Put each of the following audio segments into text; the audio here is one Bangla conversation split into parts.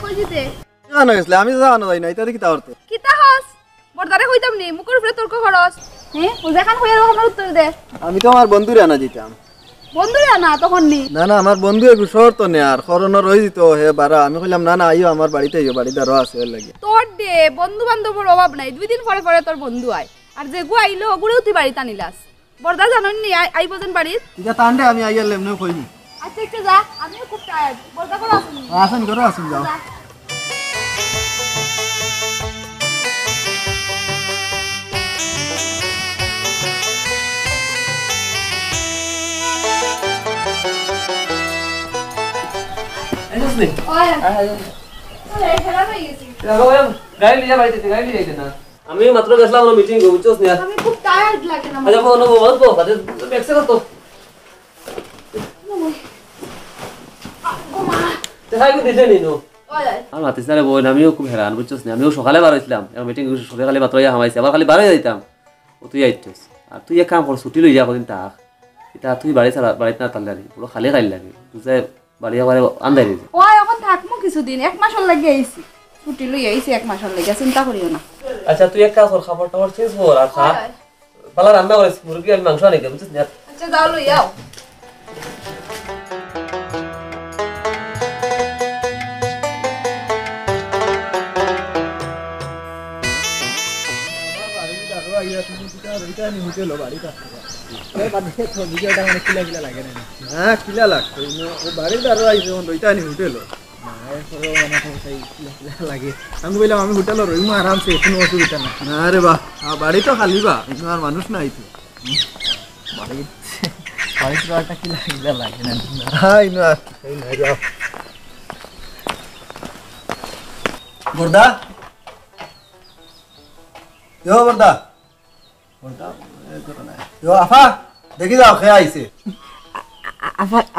কই দিতে কেন গেছলে আমি জানো যাই না এটা কি তাওরতে কিতা হস বড়দারে কইতাম নি মুখের উপরে তর্ক খরচ হ্যাঁ ও যেখান কইয়া ওখানে উত্তর দে আমি তো আমার বন্ধুরে আনা দিতাম বন্ধুরা না তখন নি না না আমার বন্ধু একটু শহর তো নেই আর করোনা রয়ে যেত হে বারা আমি কইলাম না না আইও আমার বাড়িতে আইও বাড়িতে আরো আছে এর লাগে তোর দে বন্ধু বান্ধবের অভাব নাই 2 দিন পরে পরে তোর বন্ধু আয় আর যে গো আইলো ওগুলোও তুই বাড়িতে আনিলাস বড়দা জানন নি আইবজন বাড়িত ঠিক আছে তান্ডে আমি আইয়ার লেমনে কইনি আচ্ছা একটু যা আমিও খুব টায়ার্ড বড়দা করে আসুন আসেন করে আসেন যাও আমি মাত্র গেছিলাম মিটিং বুঝছস না আমি খুব টায়ার্ড লাগে না আচ্ছা ফোন বল তো কাজে ব্যাকসে কত তাই কো দিতে নিনো আর মাতিস না রে বই আমিও খুব হেরান বুঝছস না আমিও সকালে বার হইছিলাম মিটিং সকালে মাত্র ইয়া হামাইছি আবার খালি বার হয়ে যাইতাম ও তুই আইতস আর তুই এক কাম কর ছুটি লই যা কদিন তাক এটা তুই বাড়িতে না তাল্লারি পুরো খালি খাইল লাগে তুই বাড়ি আবার আন্দাই দিস ওই এখন থাকমু কিছুদিন 1 মাস লাগি আইছি ছুটি লই আইছি 1 মাস লাগি চিন্তা করিও না আচ্ছা তুই এক কাজ কর খাবার টাবার চেঞ্জ কর আর খা পালা রান্না করিস মুরগি আর মাংস আনি বুঝছিস না আচ্ছা যাও লই যাও কিলা লাগতো বাড়িতে আরো আইসে ওইটা নি হোটেল আমি বললাম আমি হোটেলে রইমু আরামসে কোনো অসুবিধা না না রে বাহ বাড়ি তো খালি বা আর মানুষ নাই তো বাড়িতে একটা কিলা কিলা লাগে না হাই না এই না যাও বর্দা ইয়ো বর্দা বর্দা ইয়ো আফা দেখি যাও খেয়ে আইছে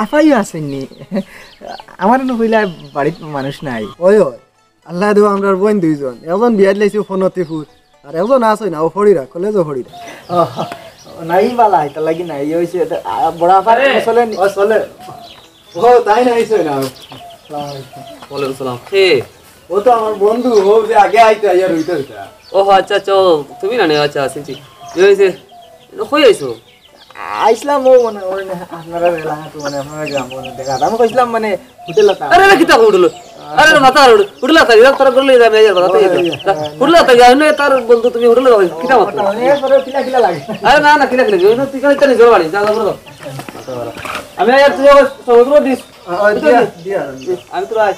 আফাইও আসেননি আমার নইলা বাড়িতে মানুষ নাই ওই ওই আল্লাহ দেব আমরা বোন দুইজন একজন বিয়াত লাইছে ফোনতে ফুল আর একজন আছে না ও ফড়িরা কলেজও ফড়িরা নাই বালা এটা লাগি নাই হইছে বড় আফা চলে ও চলে ও তাই না আইছে না ওয়ালাইকুম সালাম কে ও তো আমার বন্ধু ও যে আগে আইতে আইয়া রইতে হইতা ও আচ্ছা আচ্ছা তুমি না আচ্ছা আসিছি কি হইছে কই আইছো আইসলাম ও মানে আপনারা এলাকা তো মানে আপনারা গ্রাম দেখা আমি কইছিলাম মানে হোটেলে আরে না কিতা উঠলো আরে মাথা উঠলা তাই তোর গলে যাবে এই কথা উঠলা তাই জানো তার বন্ধু তুমি উঠলে যাবে কিতা মাত্র পরে কিলা কিলা লাগে আরে না না কিলা কিলা ওই তুই কানে তানি জোর বাড়ি যা বড় আমি আর তুই সমুদ্র দিস দিয়া আমি তো আজ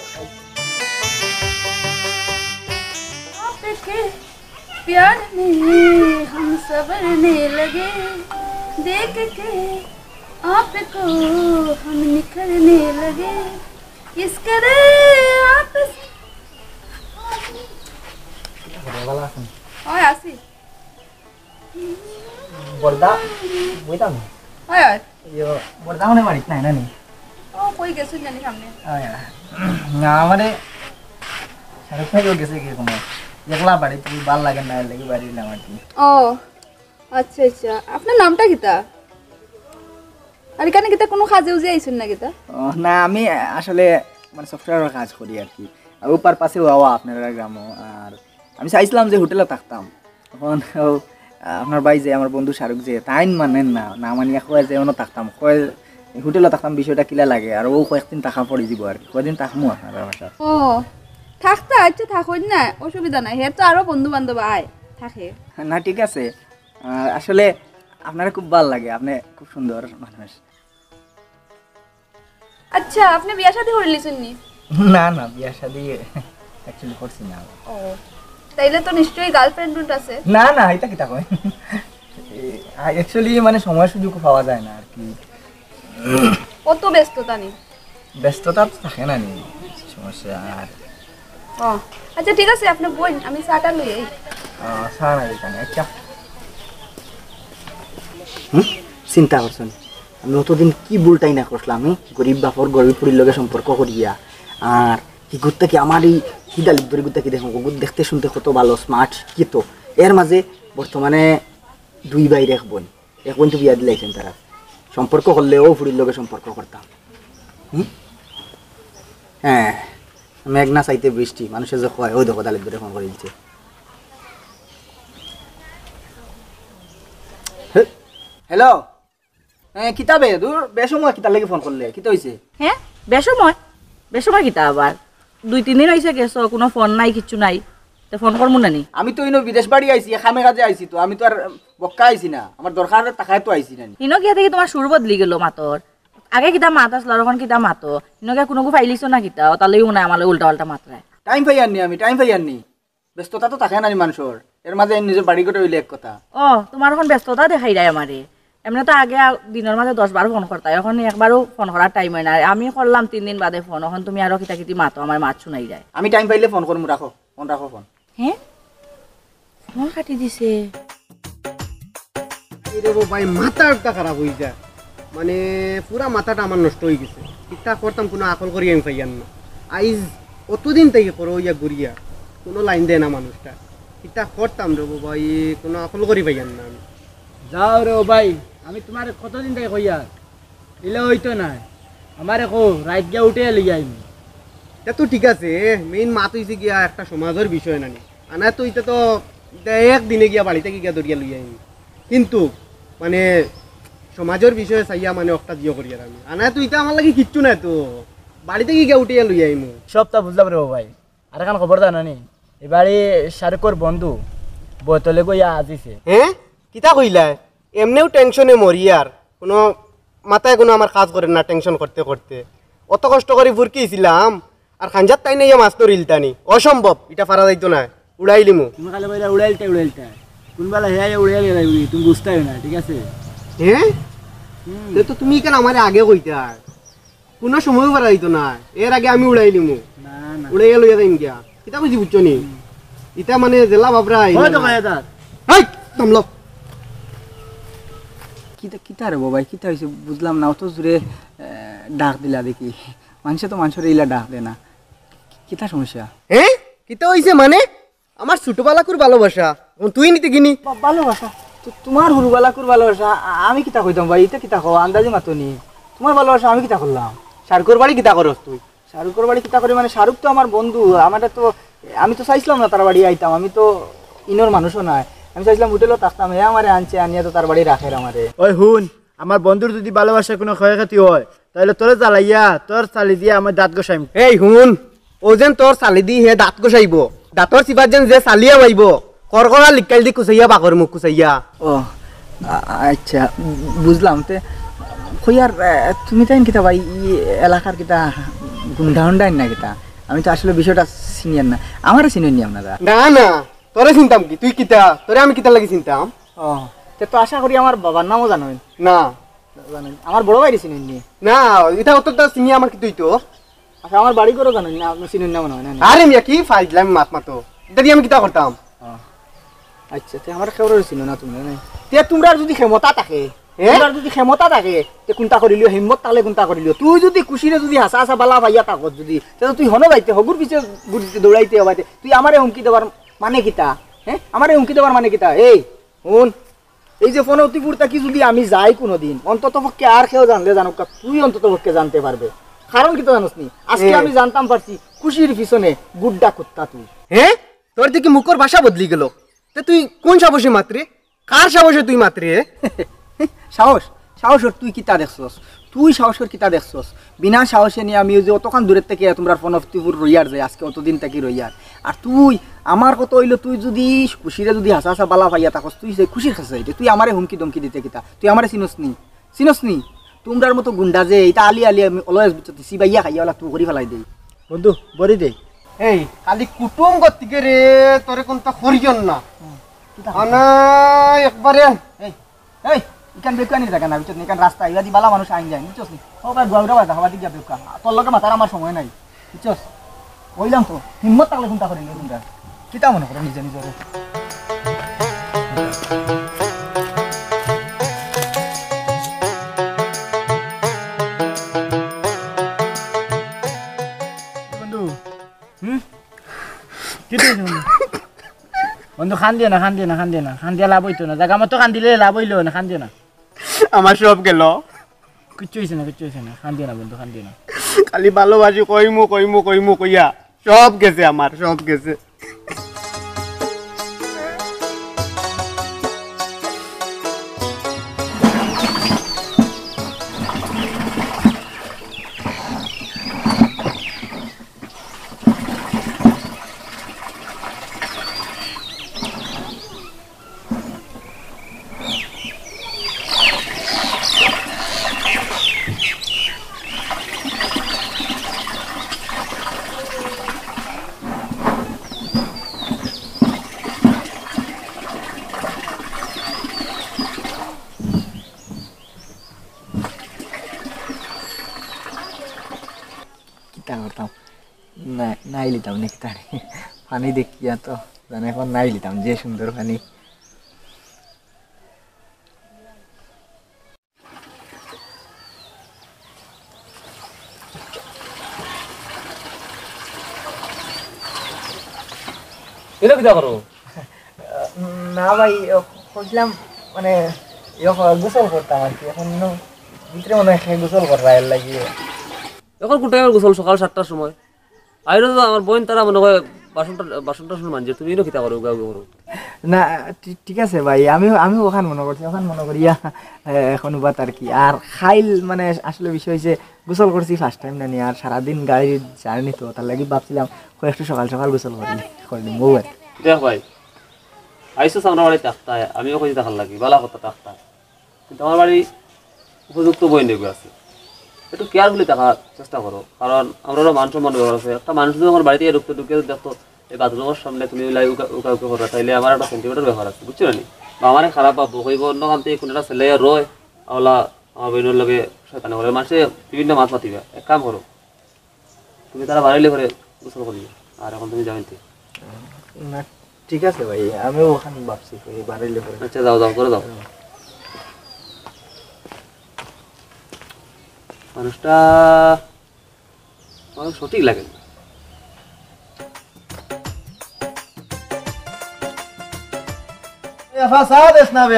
आपके प्यार में हम सबरने लगे देख के आपको हम निखरने लगे इस करे आप ओए आसी বড়দা বইতাম ओए ओए ইয়ো বড়দা মানে বাড়িতে নাই না নি ओ कोई गेसुन जानी सामने না মানে শাহরুখ ভাই গেছে কি কোনো একলা বাড়ি তুই ভাল লাগে না লাগি বাড়ি এলাম আর কি ও আচ্ছা আচ্ছা আপনার নামটা কিতা আর এখানে কিতা কোনো কাজে উজে আইছেন না কিতা না আমি আসলে মানে সফটওয়্যারের কাজ করি আর কি আর ওপার পাশে হওয়া আপনার গ্রামও আর আমি চাইছিলাম যে হোটেলে থাকতাম তখন আপনার ভাই যে আমার বন্ধু শাহরুখ যে তাই মানেন না না মানিয়া কয় যে অন্য থাকতাম কয় হোটেলে থাকতাম বিষয়টা কিলা লাগে আর ও কয়েকদিন টাকা পড়ে দিব আর কি কয়দিন থাকমু আপনার বাসা ও থাকতা আচ্ছা থাকুন না অসুবিধা নাই হে তো আরো বন্ধু বান্ধব আয় থাকে না ঠিক আছে আসলে আপনারা খুব ভালো লাগে আপনি খুব সুন্দর মানুষ আচ্ছা আপনি বিয়া শাদী করে লিছেন নি না না বিয়া শাদী অ্যাকচুয়ালি করছি না ও তাইলে তো নিশ্চয়ই গার্লফ্রেন্ড আছে না না এটা কি তা কয় অ্যাকচুয়ালি মানে সময় সুযোগ পাওয়া যায় না আর কি কত ব্যস্ততা নি ব্যস্ততা তো থাকে না নি সমস্যা আর ও আচ্ছা ঠিক আছে আপনি বইন আমি চাটা লই আই সারা এখানে আচ্ছা চিন্তা করছেন আমি অতদিন কি ভুলটাই না করলাম আমি গরিব বাপর গরিব পুরীর লগে সম্পর্ক করিয়া আর কি করতে কি আমার এই হিদালিক ধরে গুত্তা কি দেখো দেখতে শুনতে কত ভালো স্মার্ট শিক্ষিত এর মাঝে বর্তমানে দুই ভাই এক বোন তো বিয়া দিলাইছেন তারা সম্পর্ক করলেও পুরীর লগে সম্পর্ক করতাম হ্যাঁ মেঘনা চাইতে বৃষ্টি মানুষের যে কয় ওই দেখো দালিত ধরে ফোন করে দিচ্ছে। হ্যালো, হ্যাঁ কিতাবে দূর বেসময় কিতার লাগি ফোন করলে কিতা হইছে? হ্যাঁ বেসময় কিতা আবার 2-3 দিন হয়েছে গেছো, কোনো ফোন নাই কিচ্ছু নাই, তো ফোন করবো নানি? আমি তো ইনো বিদেশ বাড়ি আইছি, খামে কাজে আইছি, তো আমি তো আর বক্কা আইছি না, আমার দরকার টাকায় তো আইছি না। ইনো গিয়া থেকে তোমার সুর বদলি গেল মাতর, আগে কিতা মাত আসলো আর এখন কিতা মাতো, ইনো গিয়া কোনো ফাইলিছো না কিতা, তাহলে মনে হয় আমার উল্টা পাল্টা মাত্রায়। টাইম পাই আননি আমি, টাইম পাই আননি, ব্যস্ততা তো থাকে না মানুষের, এর মাঝে নিজের বাড়ি গোটা হইলে এক কথা। ও তোমার এখন ব্যস্ততা দেখাই দেয় আমারে, এমনি তো আগে দিনের মাঝে 10 বার ফোন করতাম, এখন একবারও ফোন করার টাইম হয় না। আমি করলাম 3 দিন বাদে ফোন, এখন তুমি আরো কিতা কিতি মাতো, আমার মাত শুনাই যায়। আমি টাইম পাইলে ফোন করবো, রাখো ফোন, রাখো ফোন। হ্যাঁ ফোন কাটি দিছে। ভাই মাথাটা খারাপ হয়ে যায়, মানে পুরা মাথাটা আমার নষ্ট হয়ে গেছে। কিতা করতাম কোনো আকল করি আমি পাইয়ান না। আইজ অতদিন থেকে করো ইয়া ঘুরিয়া কোনো লাইন দেয় না মানুষটা। কিতা করতাম রে ভাই, কোনো আকল করি পাইয়ান না আমি। যাও রে ভাই, আমি তোমার কতদিন থেকে কইয়া এলে হইতো না, আমার কো রাত গিয়া উঠে লিয়ে আইনি। এটা তো ঠিক আছে, মেইন মাত হয়েছে গিয়া একটা সমাজের বিষয় নানি, আনা তো এটা তো একদিনে গিয়া বাড়িতে গিয়া দরিয়া লইয়া আইনি, কিন্তু মানে সমাজের বিষয়ে চাইয়া মানে একটা জিও করিয়া আমি আনা তো এটা আমার লাগে কিচ্ছু নাই, তো বাড়িতে গিয়া উঠিয়া লইয়া আইমু। সবটা বুঝলাম রে ভাই, আর এখন খবর জানানি এবারে শাহরুখর বন্ধু বোতলে গইয়া আজিছে। হ্যাঁ কিতা কইলা, এমনিও টেনশনে মরি, আর কোনো মাথায় কোনো আমার কাজ করে না টেনশন করতে করতে। অত কষ্ট করে ফুরকিয়েছিলাম, আর খাঞ্জার তাই নাই মাছ ধরে ইলতানি, অসম্ভব, এটা পারা যাইতো না, উড়াইলিমু। তুমি খালি বইলা উড়াইলতে কোনবেলা হেয়া উড়াইলে যাইবি তুমি বুঝতেই না, ঠিক আছে? হ্যাঁ তো তুমি কেন আমার আগে কইতা, কোনো সময় পারা যাইতো না, এর আগে আমি উড়াইলিমু, না না উড়াইয়া লইয়া যাইম গিয়া। কিতা বুঝি বুঝছো নি, ইটা মানে জেলা বাবরা হয়তো কয় তার থামলো। কিতা কিতা রে ভাই, কিতা হয়েছে বুঝলাম না, অত জোরে ডাক দিলা দেখি, মানুষে তো মানুষের এইলা ডাক দে না, কিতা সমস্যা? হ্যাঁ কিতা হইছে মানে, আমার ছোটবেলাকুর ভালোবাসা তুই নিতে কিনি। ভালোবাসা তোমার হুরুবালাকুর ভালোবাসা, আমি কিতা কইতাম ভাই, এটা কিতা কো আন্দাজে মাতনি, তোমার ভালোবাসা আমি কিতা করলাম? শারকুর বাড়ি কিতা করস তুই? শাহরুখের বাড়ি কিতা করি মানে, শাহরুখ তো আমার বন্ধু, আমার তো আমি তো চাইছিলাম না তার বাড়ি আইতাম, আমি তো ইনোর মানুষও নয়, আমি চাইছিলাম হোটেলও থাকতাম, হে আমারে আনছে, আনিয়া তো তার বাড়ি রাখে আমারে। ওই হুন, আমার বন্ধুর যদি ভালোবাসার কোনো ক্ষয়ক্ষতি হয় তাহলে তোরে জ্বালাইয়া তোর চালি দিয়ে আমার দাঁত গোসাইম। এই হুন, ও যেন তোর চালি দি হে দাঁত গোসাইব, দাঁতর চিপাত যেন যে চালিয়া মাইব, করকরা লিকাল দি কুচাইয়া বাকর মুখ কুচাইয়া। ও আচ্ছা বুঝলাম। তে কইয়ার তুমি তাই কিতা ভাই, এলাকার কিতা গুন্ডা হুন্ডাইন না কিতা? আমি তো আসলে বিষয়টা চিনিয়ান না, আমারও চিনেননি আপনারা। না না, তোরে চিন্তাম কি, তুই কিতা, তোরে আমি কিতা লাগি চিন্তাম? ও তো আশা করি আমার বাবার নামও জানেন? না জানেন, আমার বড় ভাইরে চিনেননি? না, এটা অতটা চিনি আমার কি তুই তো। আচ্ছা আমার বাড়ি করেও জানেন না, আপনি চিনেন না মনে হয় না? আরে মিয়া কি ফাইজলাম মাত মাতো, এটা দিয়ে আমি কিতা করতাম? আচ্ছা তে আমার কেউ চিনো না তুমি? তে তোমরা যদি ক্ষমতা থাকে, তোমরা যদি ক্ষমতা থাকে, তে কোনটা করিলিও, হিম্মত তাহলে কোনটা করিলিও। তুই যদি খুশিরে যদি হাসা হাসা বালা ভাইয়া থাকত যদি, তাহলে তুই হনো যাইতে হগুর পিছে দৌড়াইতে হবাইতে, তুই আমারে হুমকি দেবার মানে কিতা? হ্যাঁ আমারে হুমকি দেবার মানে কিতা? এই শুন, এই যে ফোন অতিপুরটা কি যদি আমি যাই কোনোদিন, অন্তত পক্ষে আর কেউ জানলে জানুক, তুই অন্তত পক্ষে জানতে পারবে। কারণ কি তো জানোস নি, আজকে আমি জানতাম পারছি খুশির পিছনে গুড্ডা কুত্তা তুই। হ্যাঁ তোর দিকে মুখর ভাষা বদলি গেল, তে তুই কোন সাহসে মাত্রে, কার সাহসে তুই মাত্রে? সাহস সাহসর তুই কিতা দেখছস? তুই সাহসের কিতা দেখছস? বিনা সাহসে নিয়ে আমি যে অতক্ষণ দূরের থেকে তোমরা ফোন অফতিপুর রইয়ার যায়, আজকে অতদিন থেকে রইয়ার, আর তুই আমার কত হইলো, তুই যদি খুশিরে যদি হাসা হাসা বালা ভাইয়া থাকস, তুই যে খুশির খাসা হইতে তুই আমারে হুমকি দমকি দিতে কিতা? তুই আমারে চিনস নি? তোমরার মতো গুন্ডা যে এটা আলি আলি আমি অলওয়েজ বুঝতে সিবাইয়া খাইয়া ওলা তুই করি ফেলাই দেই। বন্ধু বড়ি দে, এই খালি কুটুম গতিকে রে, তোরে কোনটা করিয়ন না আনা একবারে। এই এই ইকান বেকানি জায়গা না, বুঝছিস? ইকান রাস্তা ইয়া দি বালা মানুষ আইন যায়, বুঝছিস নি? সবাই গুয়াউরা বাজা হওয়া দিকে বেকা, তোর লগে মাথার আমার সময় নাই, বুঝছিস? কইলাম তো হিম্মত তাহলে কোনটা করিলি তোমরা, কিতা মনে করো নিজে নিজে? বন্ধু কি বন্ধু খান দিয়ে না, খান দিয়ে না, খান দিয়ে না, খান দিয়ে লাভ হইতো না, জায়গা মতো খান দিলে লাভ হইলো না, খান দিয়ে না, আমার সব গেল, কিচ্ছু হয়েছে না, কিচ্ছু হয়েছে না, খান দিয়ে না বন্ধু, খান দিয়ে না। খালি ভালোবাসি কইমু কইমু কইমু কইয়া সব গেছে আমার, সব গেছে। কিতা করতাম, নাই লিতাম নাকি তারে পানি দেখিয়া তো জানে এখন নাই লিতাম, যে সুন্দর পানি। এটা কিতা করো? না ভাই কইছিলাম মানে গোসল করতাম আর কি, এখন ভিতরে মনে হয় গোসল করবা এর লাগিয়ে। এখন কোন টাইমের গোসল? সকাল 7টার সময়। আইরো তো আমার বোন তারা মনে হয় বাসনটা মানছে, তুমি এনো কিতা করো? গাও করো না ঠিক আছে ভাই, আমি ওখান মনে করছি, ওখান মনে করিয়া এখন বাত আর কি। আর খাইল মানে আসলে বিষয় হয়েছে গোসল করছি ফার্স্ট টাইম নানি, আর সারাদিন গাড়ির জার্নি তো তার লাগি ভাবছিলাম একটু সকাল সকাল গোসল করলি বউ আর কি। দেখ ভাই, আইসো আমরা বাড়ি টাকতায়, আমিও কইছি টাকার লাগি বালা কথা টাকতায়, কিন্তু আমার বাড়ি উপযুক্ত বই নেবে আছে, একটু কেয়ারফুলি থাকার চেষ্টা করো, কারণ আমরা মান সম্মান ব্যবহার আছে। একটা মানুষ যদি আমার বাড়িতে ঢুকে দেখতো এই বাথরুমের সামনে তুমি উকা করো, তাইলে আমার একটা সেন্টিমিটার ব্যবহার আছে, বুঝছো না? বা আমার খারাপ ভাববো, কইব অন্য কাম থেকে কোনো একটা ছেলে রয় ওলা আমার বইনের লগে শয়তানি করে, মানুষে বিভিন্ন মাছ মাতিবে। এক কাম করো, তুমি তারা বাড়িলে করে গোসল করিবে, আর এখন তুমি যাবেন। না ঠিক আছে ভাই, আমিও ওখানে ভাবছি বাড়িলে করে। আচ্ছা যাও যাও করে দাও। মানুষটা আমার সঠিক লাগে না।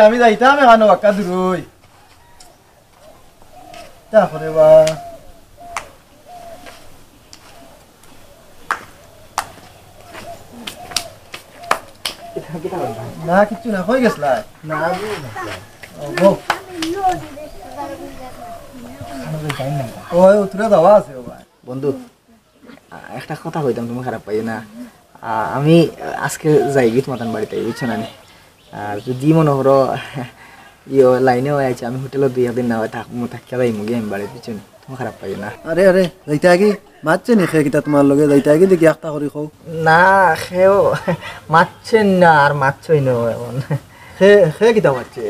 আমি যাইতাম এখানে বাক্কা দূরই তারপরে বা না কিচ্ছু না, হয়ে গেছিল না ওই উতরে দেওয়া আছে ভাই। বন্ধু একটা কথা কইতাম, তুমি খারাপ পাইও না, আমি আজকে যাই গিয়ে তোমার বাড়িতে, বুঝছো না? আর যদি মনে করো লাইনে হয়ে আছে, আমি হোটেলে 2 দিন না হয় থাকিয়া যাই মুগি আমি বাড়িতে, বুঝছো? তুমি খারাপ পাইও না। আরে আরে যাইতে আগে মাতছে নি খে কিতা তোমার লগে, যাইতে আগে দেখি একটা করে খাও। না সেও মাতছেন না, আর মাতছই না এখন। খে কিতা মাতছে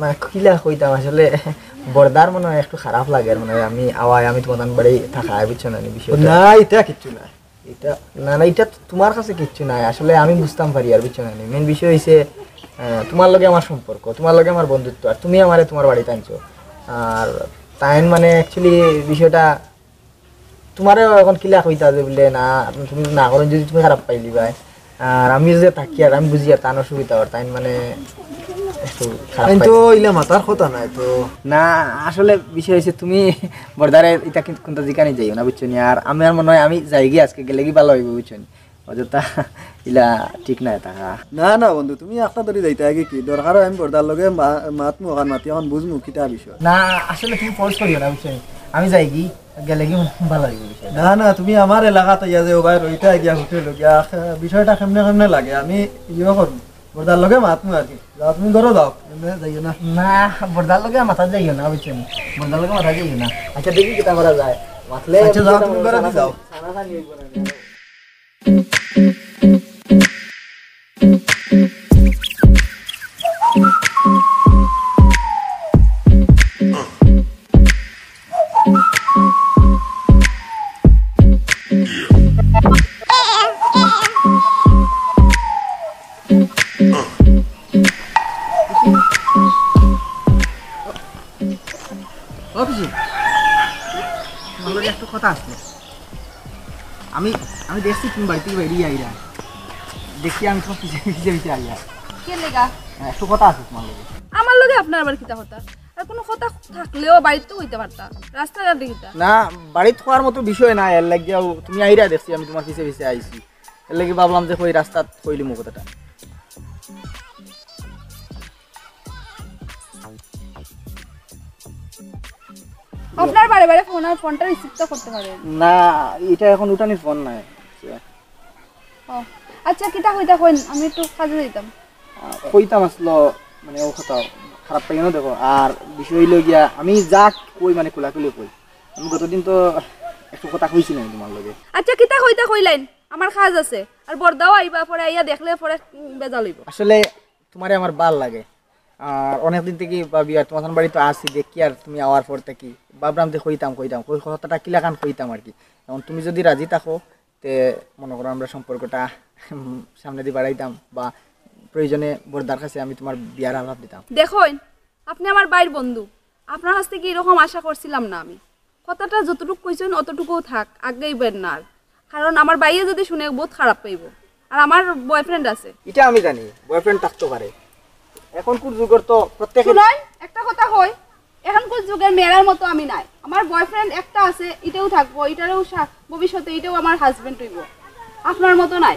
না কিলা কইতাম, আসলে বর্দার মনে হয় একটু খারাপ লাগে, আর মনে হয় আমি তোমার বাড়ি থাকা, বুঝছো না? বিষয় না এটা কিচ্ছু না, এটা না এটা তোমার কাছে কিচ্ছু নাই, আসলে আমি বুঝতাম পারি, আর বুঝছো না? মেন বিষয় হয়েছে তোমার লগে আমার সম্পর্ক, তোমার লগে আমার বন্ধুত্ব, আর তুমি আমারে তোমার বাড়িতে আনছো। আর তাই মানে অ্যাকচুয়ালি বিষয়টা তোমারও এখন কিলা কইতা যে বলে না, তুমি না করেন যদি তুমি খারাপ পাইলি ভাই, আর আমি যে থাকি আর আমি বুঝি আর তার অসুবিধা, আর তাই মানে একটু খারাপ তো ইলা মাতার কথা নাই তো। না আসলে বিষয় হয়েছে তুমি বর্দারে এটা কিন্তু জিকানি যাইও না, বুঝছো? আর আমার মনে হয় আমি যাই গিয়ে আজকে গেলে কি ভালো হইব, বুঝছো? অযথা ইলা ঠিক নাই থাকা। না না বন্ধু, তুমি একটা ধরে যাইতে আগে কি দরকার, আমি বর্দার লগে মাতমু ওখান মাতি এখন বুঝমু কিতা বিষয়। না আসলে তুমি ফোর্স করিও না, বুঝছো? আমি যাই কি গেলে কি ভালো হইব বিষয়। না না, তুমি আমার এলাকাতে ইয়া যে ভাই রইতা গিয়া হোটেল গিয়া বিষয়টা কেমনে কেমনে লাগে, আমি ইয়ে করবো বর্দার লগে মাতমু আর কি। যাও তুমি ঘরে যাও, এমনি যাইও না। না বর্দার লগে মাথা যাইও না, বুঝছো? বর্দার লগে মাথা যাইও না। আচ্ছা দেখি কিতা করা যায়, মাতলে আচ্ছা যাও তুমি ঘরে যাও। একটু কথা আসলো, আমি দেখছি তুমি বাড়ি থেকে বেরিয়ে আইরা, দেখি আমি তোমার পিছিয়ে পিছিয়ে আইয়া, কে লেগা একটু কথা আছে তোমার লগে। আমার লগে আপনার আবার কিতা কথা? আর কোনো কথা থাকলেও বাড়িতে হইতে পারতা রাস্তাঘাট দেখিতা না বাড়িতে খোয়ার মতো বিষয় না, এর লাগিয়াও তুমি আইরা দেখছি আমি তোমার পিছে পিছে আইছি, এর লাগি ভাবলাম যে কই রাস্তাত কইলি মো কথাটা। আপনার বারে বারে ফোনটা রিসিভ তো করতে পারেন না এটা এখন উঠানির ফোন নাই। ও আচ্ছা কিতা হইতা কইন আমি একটু কাজে যাইতাম কইতাম আসলো মানে ও কথা খারাপ পাই না দেখো, আর বিষয় হইলো গিয়া আমি যা কই মানে খোলাখুলি কই, আমি গতদিন তো একটু কথা কইছি না তোমার লগে। আচ্ছা কিতা হইতা কইলাইন আমার কাজ আছে আর বর্দাও আইবা পরে আইয়া দেখলে পরে বেজা লইব আসলে তোমারে আমার ভাল লাগে আর অনেকদিন থেকে ভাবি আর তোমার বাড়ি তো আসি দেখি আর তুমি আওয়ার পর থেকে ভাবলাম যে কইতাম কই কথাটা কিলাকান কইতাম আর কি। এখন তুমি যদি রাজি থাকো তে মনে করো আমরা সম্পর্কটা সামনে দিয়ে বাড়াইতাম বা প্রয়োজনে বর্দার কাছে আমি তোমার বিয়ার আলাপ দিতাম। দেখুন আপনি আমার বাইর বন্ধু, আপনার কাছ থেকে এরকম আশা করছিলাম না আমি। কথাটা যতটুকু কইছেন অতটুকুও থাক, আগেইবেন না আর। কারণ আমার বাইয়ে যদি শুনে বহুত খারাপ পাইব। আর আমার বয়ফ্রেন্ড আছে। এটা আমি জানি বয়ফ্রেন্ড থাকতে পারে, এখনকার যুগের তো প্রত্যেকের। শুনুন একটা কথা কই, এখনকার যুগের মেয়েরার মতো আমি নাই। আমার বয়ফ্রেন্ড একটা আছে, এটাও থাকবো, এটারও ভবিষ্যতে এটাও আমার হাজবেন্ড হইব। আপনার মতো নাই।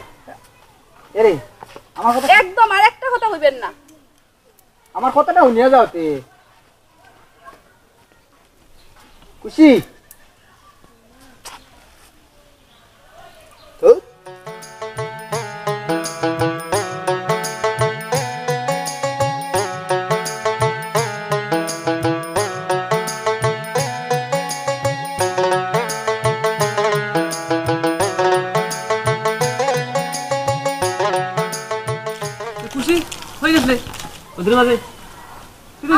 এরে আমার কথা একদম আর একটা কথা কইবেন না। আমার কথাটা শুনিয়া যাওতে খুশি তো খুশি হয়ে গেছে নদীর মাঝে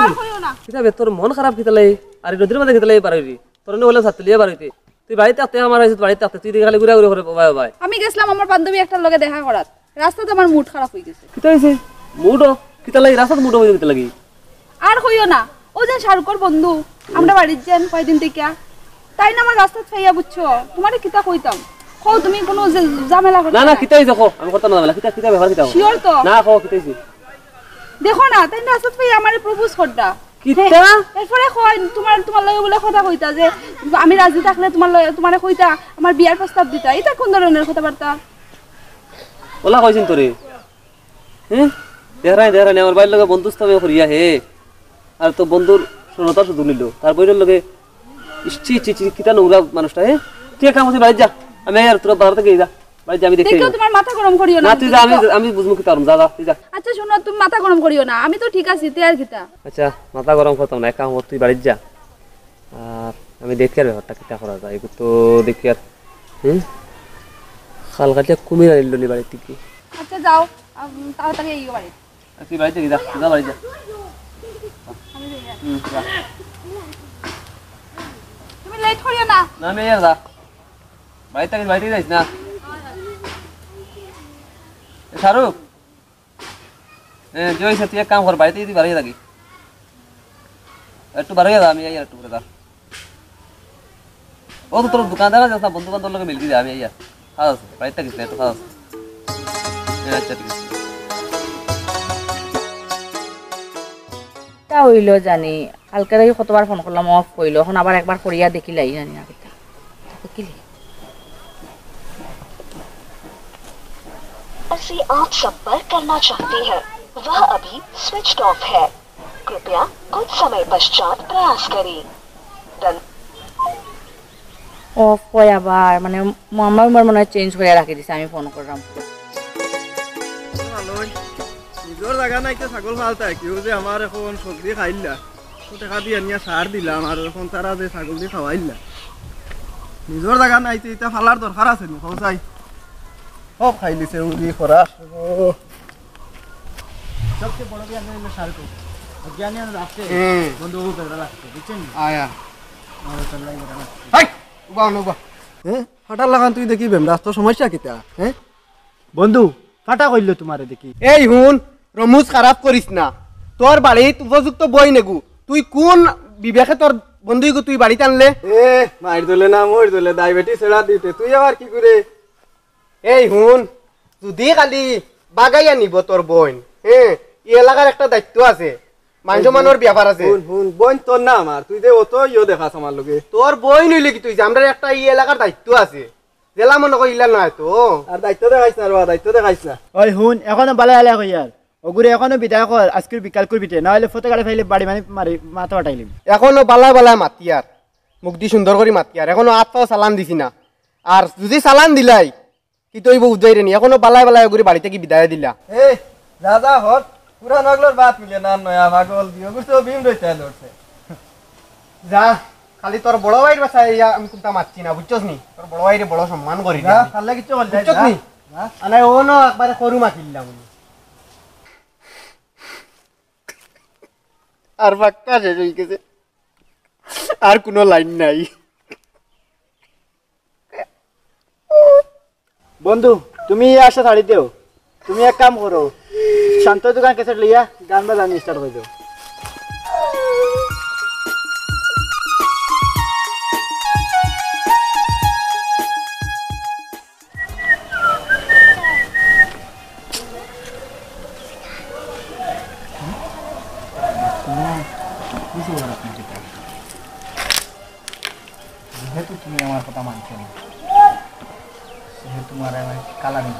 আর কইও না। কিতাবে তোর মন খারাপ কিতালাই আর নদীর মাঝে কিতালাই পারবি তোর নে হলে ছাত্র লিয়ে পারবি তুই বাড়িতে আসতে আমার বাড়িতে আসতে তুই খালি ঘুরা ঘুরে করে বাই বাই। আমি গেছিলাম আমার বান্ধবী একটার লগে দেখা করাত, রাস্তাতে আমার মুড খারাপ হয়ে গেছে। কিতা হইছে মুড কিতালাই রাস্তাত মুড হয়ে কিতা লাগি আর কইও না, ও যে শাহরুখর বন্ধু আমরা বাড়ির যান কয়দিন থেকে, তাই না আমার রাস্তাত ফাইয়া বুঝছো। তোমারে কিতা কইতাম কও, তুমি কোনো ঝামেলা করতে না না কিতা হইছে কো আমি করতে না বলা কিতা কিতা ব্যাপার কিতা শিওর তো না কো কিতা হইছে দেখো না, তাই না রাস্তাত ফাইয়া আমারে প্রপোজ করতা। কিতা এরপরে কই তোমার লগে বলে কথা কইতা যে আমি রাজি থাকলে তোমারে কইতা আমার বিয়ার প্রস্তাব দিতা। এটা কোন ধরনের কথাবার্তা? ওলা কইছিন তোরে হ্যাঁ দেহরাই আমার বাইর লগে বন্ধুত্ব করিয়া হে আর তো বন্ধুর শূন্যতা শুধু নিল তার বইয়ের লগে ইচ্ছি ইচ্ছি কিতা নোংরা মানুষটা হে তুই এক কাম করছিস বাড়ি যা আমি আর তোর বাড়ি থেকে যা বাড়ি যা আমি দেখে দেখো তোমার মাথা গরম করিও না না। তুই যা আমি বুঝবো কি তারম যা যা তুই যা। আচ্ছা শোনো, তুমি মাথা গরম করিও না, আমি তো ঠিক আছি, তে আর কিতা। আচ্ছা মাথা গরম করতাম না এক কাম কর তুই বাড়ি যা আর আমি দেখি আর ব্যাপারটা কিতা করা যায় এগুলো তো দেখি আর খাল কাটিয়া কুমির আনিল নি বাড়ি থেকে। আচ্ছা যাও, তাড়াতাড়ি এই বাড়ি। তুই বাড়ি থেকে যা যা বাড়ি যা যা। তুমি লেট করিও না। না আমি আর যা বাড়ি থেকে যাইস না শাহরুখ যে হয়েছে তুই এক কাম কর বাড়িতে যদি বাড়িয়ে থাকি একটু বাড়িয়ে যা আমি একটু করে যা ও তো তোর দোকানদার আছে বন্ধু বান্ধব লোকে মিলকি যা আমি খাওয়া আছে বাড়িতে থাকিস না একটু খাওয়া আছে আচ্ছা ঠিক আছে তা হইলো জানি কালকে থেকে কতবার ফোন করলাম অফ কইলো, এখন আবার একবার করিয়া দেখিলাই জানি না কিতা দেখিলি। से आप संपर्क करना चाहते हैं वह अभी स्विच ऑफ है, कृपया कुछ समय पश्चात प्रयास करें। অফ কই আবার মানে আমার মনে হয় চেঞ্জ করে রাখি দিছে, আমি ফোন করলাম। নিজের জায়গা নাই তো ছাগল ফালতা কেউ যে আমার এখন সবজি খাইলা তো টাকা দিয়ে নিয়ে সার দিলাম আর এখন তারা যে ছাগল দিয়ে খাওয়াইলা নিজের জায়গা নাই তো এটা ফালার দরকার আছে নি চাই সব খাই লিছে উড়ি খরা সবচেয়ে বড় বিয়া হইলো শাহরুখ জ্ঞানী রাখছে বন্ধু বেড়া রাখছে বুঝছেন আয়া আমার চলাই বেড়া রাখছে হাই উবা উবা হ্যাঁ ফাটার লাগান তুই দেখি বেম রাস্তা সমস্যা কিতা হ্যাঁ বন্ধু ফাটা কইলো তোমারে দেখি এই হুন রমুজ খারাপ করিস না, তোর বাড়িত উপযুক্ত বই নেগু, তুই কোন বিবেকে তোর বন্ধুইগু তুই বাড়িতে আনলে? এ মাইর দলে না মইর দলে ডায়াবেটিস ছেড়া দিতে তুই আবার কি করে এই হুন যদি খালি বাগাইয়া নিব তোর বোন, হ্যাঁ এই এলাকার একটা দায়িত্ব আছে, মান সম্মানের ব্যাপার আছে শুন শুন বোন তোর না আমার তুই যে অত ইয়ে দেখাস আমার লগে তোর বই নইলে কি তুই আমরা একটা এই এলাকার দায়িত্ব আছে জেলা মনে করি ইলা নয় তো আর দায়িত্ব দেখাইছ না রবা দায়িত্ব দেখাইছ না ওই হুন এখনো বালা আলা কই আর ওগুরে এখনো বিদায় কর আজকের বিকাল করবি তে নাহলে ফটো গাড়ি ফাইলে বাড়ি মানে মারি মাথা ফাটাইলিম এখনো বালায় বালায় মাতিয়ার মুখ দি সুন্দর করে মাতিয়ার এখনো আট পাও চালান দিছি না আর যদি চালান দিলাই কি তৈব উদ্যাই নি এখনো বালায় বালায় ওগুরি বাড়িতে কি বিদায় দিলা এই যা যা হট পুরা নগলোর বাত মিলে না নয়া পাগল দিও গুছো বিম রইতে লড়ছে যা খালি তোর বড় ভাইয়ের বাসায় ইয়া আমি কোনটা মারছি না বুঝছস নি তোর বড় ভাইরে বড় সম্মান করি যা তাহলে কিছু বল বুঝছস নি আনা ও ন একবারে করু মাখিলাম আর বাক্কা শেষ হয়ে গেছে আর কোনো লাইন নাই বন্ধু তুমি আসা ছাড়ি দেও তুমি এক কাম করো শান্ত দোকান কেসেট লইয়া গান বাজানি স্টার্ট করে দেও যেহেতু তুমি আমার কথা মানছো না সেহেতু তোমার আমার কালামি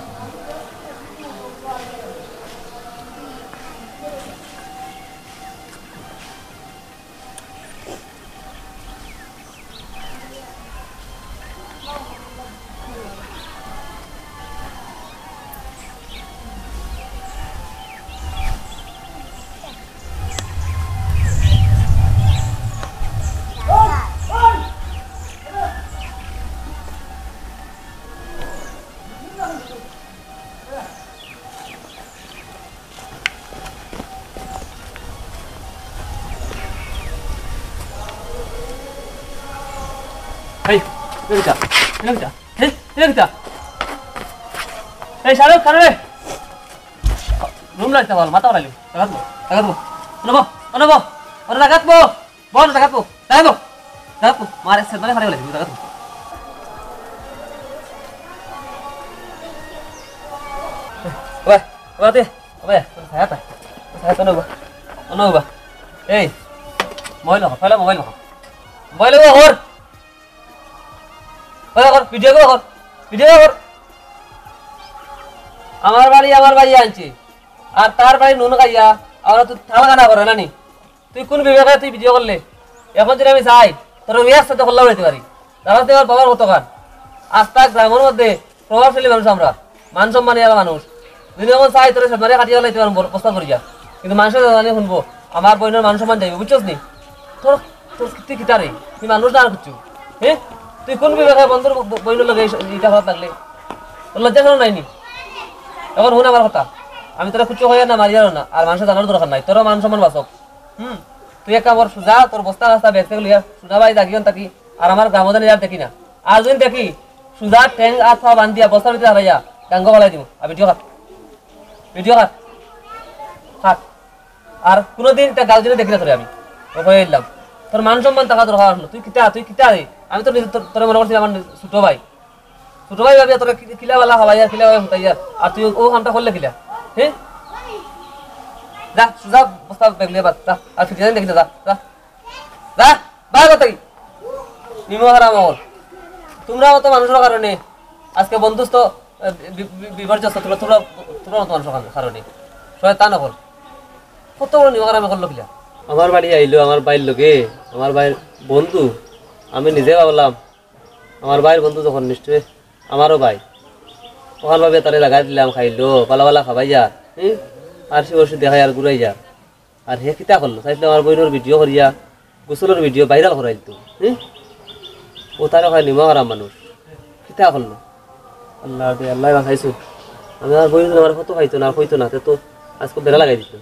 এই এদিকে এদিকে এই এদিকে এই শাহরুখ কানে রুম লাগতে বল মাথা বাড়াইলি লাগাতবো লাগাতবো অনবো অনবো ওরে লাগাতবো বল লাগাতবো লাগাতবো লাগাতবো মারে সেদনে ফাড়ে লাগি লাগাতবো ওই ওই ওই সায়াতা সায়াতা অনবো অনবো এই মোবাইল হো ফেলা মোবাইল হো মোবাইল হো হর ভিডিও কর ভিডিও কর আমার বাড়ি আনছি আর তার বাড়ি নুন খাইয়া আমরা তুই থালা খানা করে নানি তুই কোন বিবেকে তুই ভিডিও করলে এখন যদি আমি চাই তোর বিয়ার সাথে করলাম হইতে পারি তারা তোমার বাবার মতো খান আস্থা গ্রামের মধ্যে প্রভাবশালী মানুষ আমরা মান সম্মানী মানুষ যদি এখন চাই তোর সামনে কাটিয়ে লাইতে পারবো বস্তা করি যা কিন্তু মানুষের জানি শুনবো আমার বোনের মান সম্মান যাইবে বুঝছস নি তোর তোর তুই কিতারে তুই মানুষ না আর কিছু হ্যাঁ তুই কোন বিবেকে বন্ধুর বইনের লগে এটা হওয়া থাকলে লজ্জা কেন নাইনি এখন শুন আমার কথা আমি তোরা খুচো হইয়া না মারিয়ারও না আর মানুষের জানার দরকার নাই তোরা মান সম্মান বাঁচক তুই এক কাপড় যা তোর বস্তা রাস্তা ব্যাগ থেকে লিয়া সুজা ভাই দাগিয়ন থাকি আর আমার গ্রামদানি আর দেখি না আর যদি দেখি সুজা ট্যাং আর পা বান্ধিয়া বস্তার ভিতরে হারাইয়া ডাঙ্গ ফেলাই দিব আর ভিডিও খাট আর কোনোদিন তা গাল জন্য দেখি না তোরে আমি হয়ে এলাম তোর মান সম্মান থাকা দরকার হলো তুই কিতা রে আমি তো তোর মনে করছি আমার ছোট ভাই ভাবি তোর কিলা বেলা হবাই আর কিলা হতাই আর তুই ও কামটা করলে কিলা হ্যাঁ যা যা বস্তা বেগলে বাদ যা আর ফিরে দেখি যা যা যা বাই কথাই নিমো হারাম আমার তোমরা তো মানুষের কারণে আজকে বন্ধুত্ব বিপর্যস্ত তোমরা তোমরা তোমরা মতো মানুষের কারণে সবাই তা নকল কত বড় নিমো হারামে করলো কিলা আমার বাড়ি আইলো আমার বাইর লোকে আমার বাইর বন্ধু আমি নিজে ভাবলাম আমার ভাইয়ের বন্ধু যখন নিশ্চয় আমারও ভাই ওখান ভাবে তারে লাগাই দিলাম খাইলো পালা পালা খাবাই যা আর সে বসে দেখাই আর ঘুরাই যা আর হে কিতা করলো চাইছিল আমার বইনের ভিডিও করিয়া গোসলের ভিডিও ভাইরাল করাই দিত ও তার হয় নিমা হারাম মানুষ কিতা করলো আল্লাহ দে আল্লাহ খাইছো আমি আমার বইনের আমার কত খাইতো না হইতো না তো আজকে বেড়া লাগাই দিত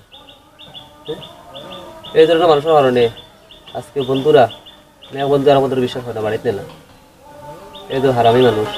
এই ধরনের মানুষের কারণে আজকে বন্ধুরা বন্ধু আর আমাদের বিশ্বাস হয় না বাড়িতে না এই তো হারামি মানুষ